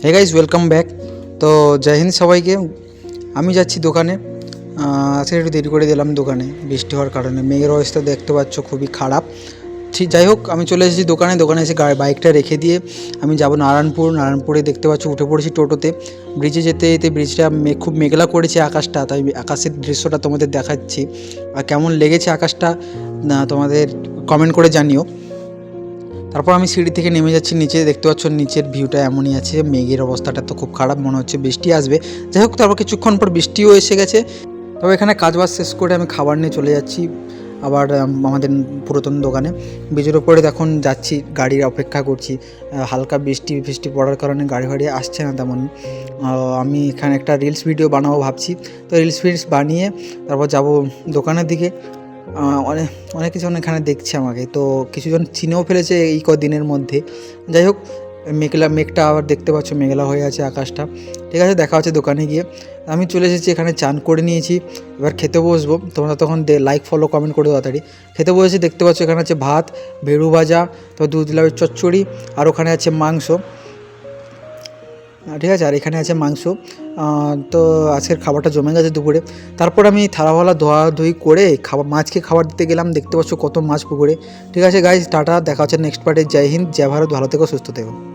Hey guys welcome back. তো জয় হিন্দ সবাইকে। আমি যাচ্ছি দোকানে। আজকে একটু দেরি করে দিলাম দোকানে বৃষ্টি হওয়ার কারণে। মেঘের অবস্থা দেখতে পাচ্ছ খুবই খারাপ। ঠিক যাই হোক, আমি চলে এসেছি দোকানে এসে বাইকটা রেখে দিয়ে আমি যাব নারায়ণপুরে দেখতে পাচ্ছ উঠে পড়েছি টোটোতে। ব্রিজে যেতে যেতে ব্রিজটা খুব মেঘলা করেছে আকাশটা, তাই আকাশের দৃশ্যটা তোমাদের দেখাচ্ছি। আর কেমন লেগেছে আকাশটা তোমাদের কমেন্ট করে জানিও। তারপর আমি সিঁড়ি থেকে নেমে যাচ্ছি নিচে। দেখতে পাচ্ছ নিচের ভিউটা এমনই আছে, মেঘের অবস্থাটা তো খুব খারাপ, মনে হচ্ছে বৃষ্টি আসবে। যাই হোক, তারপর কিছুক্ষণ পর বৃষ্টিও এসে গেছে। তবে এখানে কাজবাজ শেষ করে আমি খাবার নিয়ে চলে যাচ্ছি আবার আমাদের পুরাতন দোকানে। ব্রিজের ওপরে এখন যাচ্ছি, গাড়ির অপেক্ষা করছি। হালকা বৃষ্টি পড়ার কারণে গাড়ি আসছে না তেমন। আমি এখানে একটা রিলস ভিডিও বানাবো ভাবছি। তো রিলস বানিয়ে তারপর যাব দোকানের দিকে। অনেক অনেক কিছু এখানে দেখছে আমাকে, তো কিছুজন চিনেও ফেলেছে এই কদিনের মধ্যে। যাই হোক, মেঘটা আবার দেখতে পাচ্ছ, মেঘলা হয়ে আছে আকাশটা। ঠিক আছে, দেখা হচ্ছে দোকানে গিয়ে। আমি চলে এসেছি এখানে, চান করে নিয়েছি, এবার খেতে বসবো। তোমরা তখন লাইক ফলো কমেন্ট করে তাড়াতাড়ি। খেতে বসেছি, দেখতে পাচ্ছ এখানে আছে ভাত, ভেড়ু ভাজা, তো দুধ লাউয়ের চচ্চড়ি, আর ওখানে আছে মাংস। ঠিক আছে, আর এখানে আছে মাংস। তো আজকের খাবারটা জমে গেছে দুপুরে। তারপর আমি থালাওয়ালা ধোয়াধুয়ি করে মাছকে খাবার দিতে গেলাম। দেখতে পাচ্ছ কত মাছ পুকুরে। ঠিক আছে গাইজ, টাটা, দেখা হচ্ছে নেক্সট পার্টে। জয় হিন্দ, জয় ভারত, ভালো থেকো, সুস্থ থেকো।